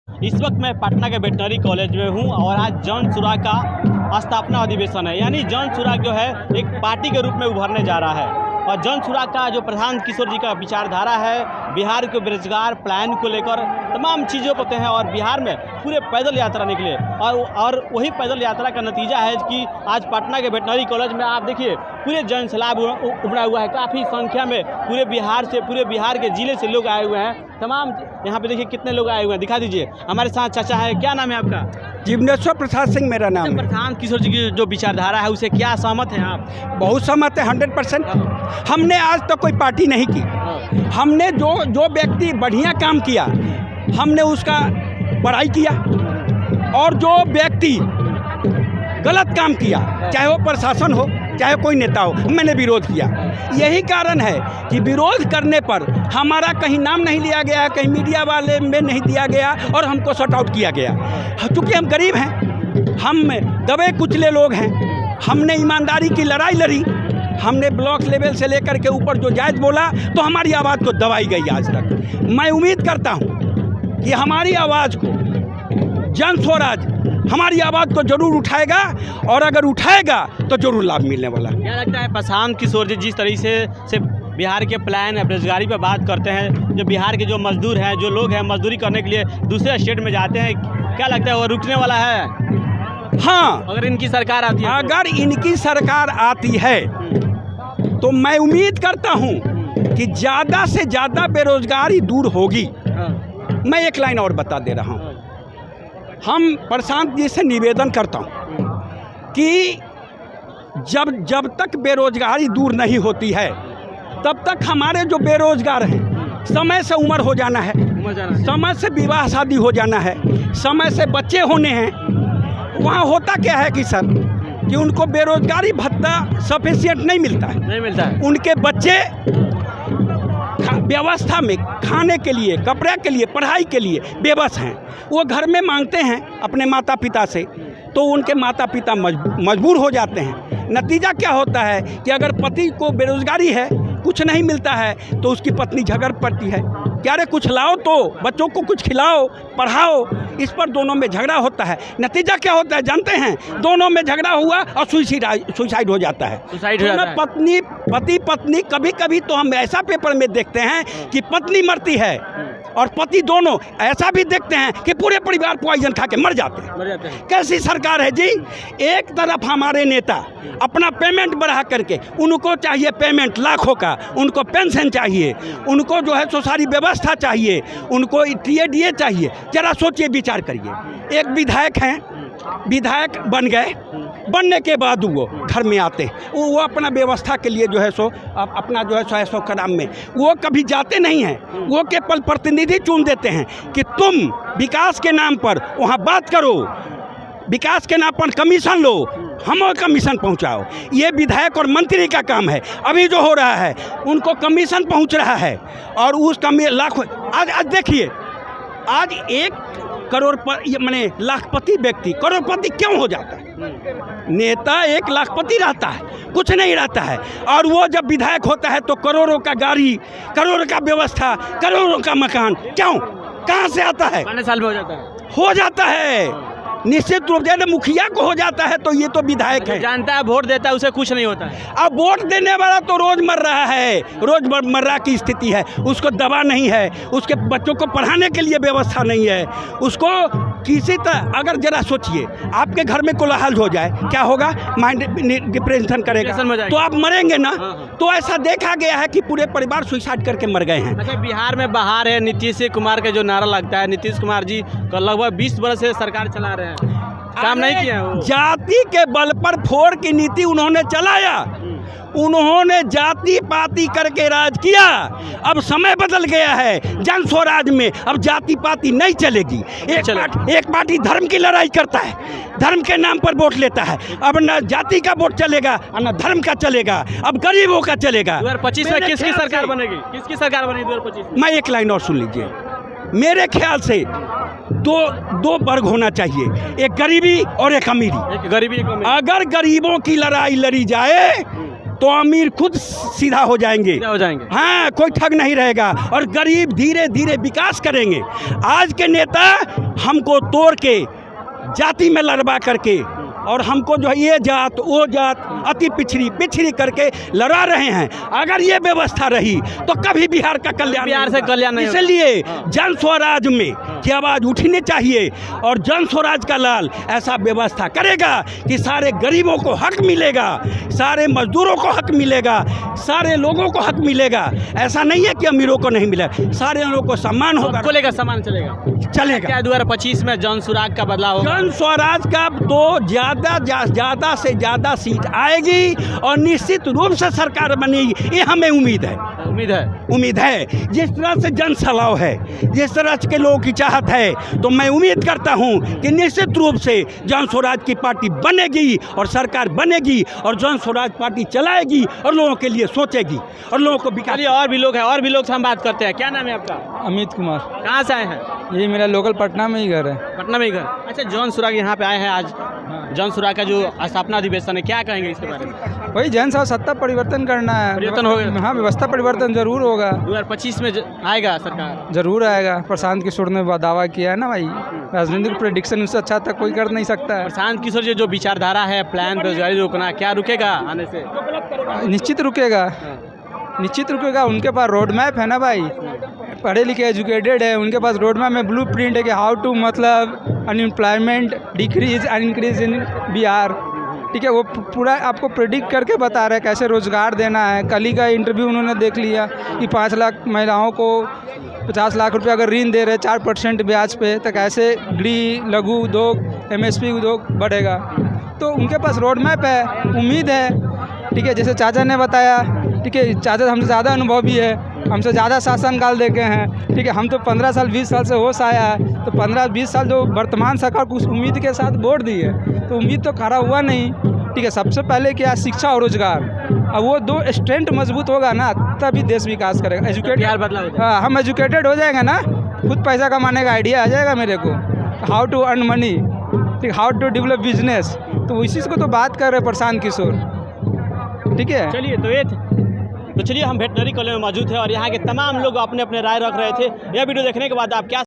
इस वक्त मैं पटना के वेटनरी कॉलेज में हूं और आज जन सुराग का स्थापना अधिवेशन है। यानी जन सुराग जो है एक पार्टी के रूप में उभरने जा रहा है। और जन सुराग का जो प्रधान किशोर जी का विचारधारा है, बिहार के बेरोजगार प्लान को लेकर तमाम चीज़ों को हैं। और बिहार में पूरे पैदल यात्रा निकले और वही पैदल यात्रा का नतीजा है कि आज पटना के वेटनरी कॉलेज में आप देखिए पूरे जन सैलाब उमड़ा हुआ है। काफ़ी संख्या में पूरे बिहार के ज़िले से लोग आए हुए हैं। तमाम यहाँ पे देखिए कितने लोग आए हुए हैं, दिखा दीजिए। हमारे साथ चाचा है, क्या नाम है आपका? जीवनेश्वर प्रसाद सिंह मेरा नाम है। प्रधान किशोर जी की जो विचारधारा है उसे क्या सहमत हैं आप? बहुत सहमत है, 100%। हमने आज तक कोई पार्टी नहीं की। हमने जो व्यक्ति बढ़िया काम किया हमने उसका बड़ाई किया, और जो व्यक्ति गलत काम किया, चाहे वो प्रशासन हो चाहे कोई नेता हो, मैंने विरोध किया। यही कारण है कि विरोध करने पर हमारा कहीं नाम नहीं लिया गया, कहीं मीडिया वाले में नहीं दिया गया और हमको शट आउट किया गया। चूँकि हम गरीब हैं, हम दबे कुचले लोग हैं, हमने ईमानदारी की लड़ाई लड़ी। हमने ब्लॉक लेवल से लेकर के ऊपर जो जायज़ बोला तो हमारी आवाज़ को दबाई गई आज तक। मैं उम्मीद करता हूँ कि हमारी आवाज़ को जन स्वराज हमारी आवाज़ को जरूर उठाएगा, और अगर उठाएगा तो जरूर लाभ मिलने वाला। क्या लगता है प्रधान किशोर जी जिस तरीके से बिहार के प्लान बेरोजगारी पर बात करते हैं, जो बिहार के जो मजदूर हैं, जो लोग हैं मजदूरी करने के लिए दूसरे स्टेट में जाते हैं, क्या लगता है वो रुकने वाला है? हाँ, अगर इनकी सरकार आती है, अगर इनकी सरकार आती है तो मैं उम्मीद करता हूँ कि ज़्यादा से ज़्यादा बेरोजगारी दूर होगी। मैं एक लाइन और बता दे रहा हूँ। हम प्रशांत जी से निवेदन करता हूँ कि जब तक बेरोजगारी दूर नहीं होती है तब तक हमारे जो बेरोजगार हैं समय से उम्र हो जाना है, समय से विवाह शादी हो जाना है, समय से बच्चे होने हैं। वहाँ होता क्या है कि सर कि उनको बेरोजगारी भत्ता सफिशिएंट नहीं मिलता है। उनके बच्चे व्यवस्था में खाने के लिए, कपड़े के लिए, पढ़ाई के लिए बेबस हैं। वो घर में मांगते हैं अपने माता पिता से, तो उनके माता पिता मजबूर हो जाते हैं। नतीजा क्या होता है कि अगर पति को बेरोजगारी है, कुछ नहीं मिलता है, तो उसकी पत्नी झगड़ पड़ती है, क्या रे कुछ लाओ तो बच्चों को कुछ खिलाओ, पढ़ाओ। इस पर दोनों में झगड़ा होता है। नतीजा क्या होता है जानते हैं? दोनों में झगड़ा हुआ और सुसाइड हो जाता है। पति पत्नी कभी कभी तो हम ऐसा पेपर में देखते हैं कि पत्नी मरती है और पति दोनों, ऐसा भी देखते हैं कि पूरे परिवार पॉइजन खा के मर जाते हैं। कैसी सरकार है जी? एक तरफ हमारे नेता अपना पेमेंट बढ़ा करके, उनको चाहिए पेमेंट लाखों का, उनको पेंशन चाहिए, उनको जो है सारी व्यवस्था चाहिए, उनको टीएडीए चाहिए। जरा सोचिए, विचार करिए। एक विधायक हैं, विधायक बन गए, बनने के बाद वो घर में आते, वो अपना व्यवस्था के लिए जो है सो अपना जो है 100 कदम में वो कभी जाते नहीं हैं। वो केवल प्रतिनिधि चुन देते हैं कि तुम विकास के नाम पर वहाँ बात करो, विकास के नाम पर कमीशन लो, हमें कमीशन पहुंचाओ। ये विधायक और मंत्री का काम है। अभी जो हो रहा है उनको कमीशन पहुंच रहा है, और उस लाखों आज देखिए, आज 1 करोड़ पर माने लाखपति व्यक्ति करोड़पति क्यों हो जाता है? नेता 1 लाखपति रहता है, कुछ नहीं रहता है, और वो जब विधायक होता है तो करोड़ों का गाड़ी, करोड़ों का व्यवस्था, करोड़ों का मकान, क्यों, कहाँ से आता है? 12 साल में हो जाता है। निश्चित रूप से मुखिया को हो जाता है, तो ये तो विधायक है, जानता है, वोट देता है, उसे कुछ नहीं होता है। अब वोट देने वाला तो रोजमर्रा है, रोजमर्रा की स्थिति है, उसको दवा नहीं है, उसके बच्चों को पढ़ाने के लिए व्यवस्था नहीं है, उसको किसी तरह, अगर जरा सोचिए आपके घर में कोलाहल हो जाए, क्या होगा? माइंड डिप्रेशन करेगा, तो आप मरेंगे ना। तो ऐसा देखा गया है कि पूरे परिवार सुसाइड करके मर गए हैं। अच्छा, बिहार में बहार है, नीतीश कुमार के जो नारा लगता है, नीतीश कुमार जी को लगभग 20 वर्ष से सरकार चला रहे हैं, काम नहीं किया। जाति के बल पर 4 की नीति उन्होंने चलाया, उन्होंने जाति पाति करके राज किया। अब समय बदल गया है, जन स्वराज में अब जाति पाति नहीं चलेगी। एक पार्टी धर्म की लड़ाई करता है, धर्म के नाम पर वोट लेता है। अब न जाति का वोट चलेगा न धर्म का चलेगा, अब गरीबों का चलेगा। 2025 में किसकी सरकार बनेगी? किसकी सरकार बनेगी 2025 में? मैं एक लाइन और सुन लीजिए। मेरे ख्याल से दो वर्ग होना चाहिए, एक गरीबी और एक अमीरी। गरीबी, अगर गरीबों की लड़ाई लड़ी जाए तो अमीर खुद सीधा हो जाएंगे। क्या हो जाएंगे? हाँ, कोई ठग नहीं रहेगा और गरीब धीरे धीरे विकास करेंगे। आज के नेता हमको तोड़ के जाति में लड़वा करके और हमको जो है ये जात वो जात अति पिछड़ी करके लड़ा रहे हैं। अगर ये व्यवस्था रही तो कभी बिहार का कल्याण बिहार से कल्याण नहीं होगा। इसलिए जन स्वराज में की आवाज़ उठनी चाहिए और जन स्वराज का लाल ऐसा व्यवस्था करेगा कि सारे गरीबों को हक मिलेगा, सारे मजदूरों को हक मिलेगा, सारे लोगों को हक मिलेगा। ऐसा नहीं है कि अमीरों को नहीं मिला, सारे लोगों को सम्मान होगा, खोलेगा सामान चलेगा। चलेगा। क्या 2025 में जन सुराग का बदलाव होगा? जन स्वराज का तो ज़्यादा से ज़्यादा सीट आएगी और निश्चित रूप से सरकार बनेगी, ये हमें उम्मीद है। जिस तरह से जन सलाव है, जिस तरह के लोगों की चाहत है, तो मैं उम्मीद करता हूं कि निश्चित रूप से जन स्वराज की पार्टी बनेगी और सरकार बनेगी और जन स्वराज पार्टी चलाएगी और लोगों के लिए सोचेगी और लोगों को विकास। चलिए और भी लोग हैं, और भी लोग से हम बात करते हैं। क्या नाम है आपका? अमित कुमार। कहाँ से आए हैं? ये मेरा लोकल पटना में ही घर है। पटना में ही घर। अच्छा, जन सुराग यहाँ पे आए हैं आज। जन सुराग का जो स्थापना अधिवेशन है, क्या कहेंगे इसके बारे में? वही जन सत्ता परिवर्तन करना है। परिवर्तन होगा? हाँ, व्यवस्था परिवर्तन जरूर होगा। 2025 में आएगा सरकार? जरूर आएगा। प्रशांत किशोर ने दावा किया है ना भाई, राजनीतिक प्रेडिक्शन उससे अच्छा तक कोई कर नहीं सकता है। प्रशांत किशोर जी जो विचारधारा है, प्लान बेरोजगारी रोकना, क्या रुकेगा आने से? निश्चित रुकेगा, निश्चित रुकेगा। उनके पास रोड मैप है ना भाई, पढ़े लिखे एजुकेटेड है, उनके पास रोड मैप में ब्लू प्रिंट है कि हाउ टू मतलब unemployment decrease and increase in Bihar. ठीक है, वो पूरा आपको प्रेडिक्ट करके बता रहे हैं कैसे रोज़गार देना है। कल ही का इंटरव्यू उन्होंने देख लिया कि 5 लाख महिलाओं को 50 लाख रुपये अगर ऋण दे रहे 4% ब्याज पे, तो कैसे गृह लघु उद्योग MSP उद्योग बढ़ेगा। तो उनके पास रोड मैप है, उम्मीद है। ठीक है, जैसे चाचा ने बताया, ठीक है, चाचा हमसे ज़्यादा अनुभवी है, हमसे ज़्यादा शासनकाल देखे हैं। ठीक है, हम तो 15 साल 20 साल से होश आया है, तो 15-20 साल जो वर्तमान सरकार को उस उम्मीद के साथ वोट दी है, तो उम्मीद तो खड़ा हुआ नहीं। ठीक है, सबसे पहले क्या, शिक्षा और रोजगार। अब वो 2 स्ट्रेंथ मजबूत होगा ना, तभी देश विकास करेगा। बिहार बदलाव होगा। हाँ, हम एजुकेटेड हो जाएंगे ना, खुद पैसा कमाने का आइडिया आ जाएगा मेरे को, हाउ टू अर्न मनी, ठीक, हाउ टू डेवलप बिजनेस। तो इसी को तो बात कर रहे हैं प्रशांत किशोर। ठीक है, चलिए तो चलिए हम वेटनरी कॉलेज में मौजूद थे और यहाँ के तमाम लोग अपने अपने राय रख रहे थे। यह वीडियो देखने के बाद आप क्या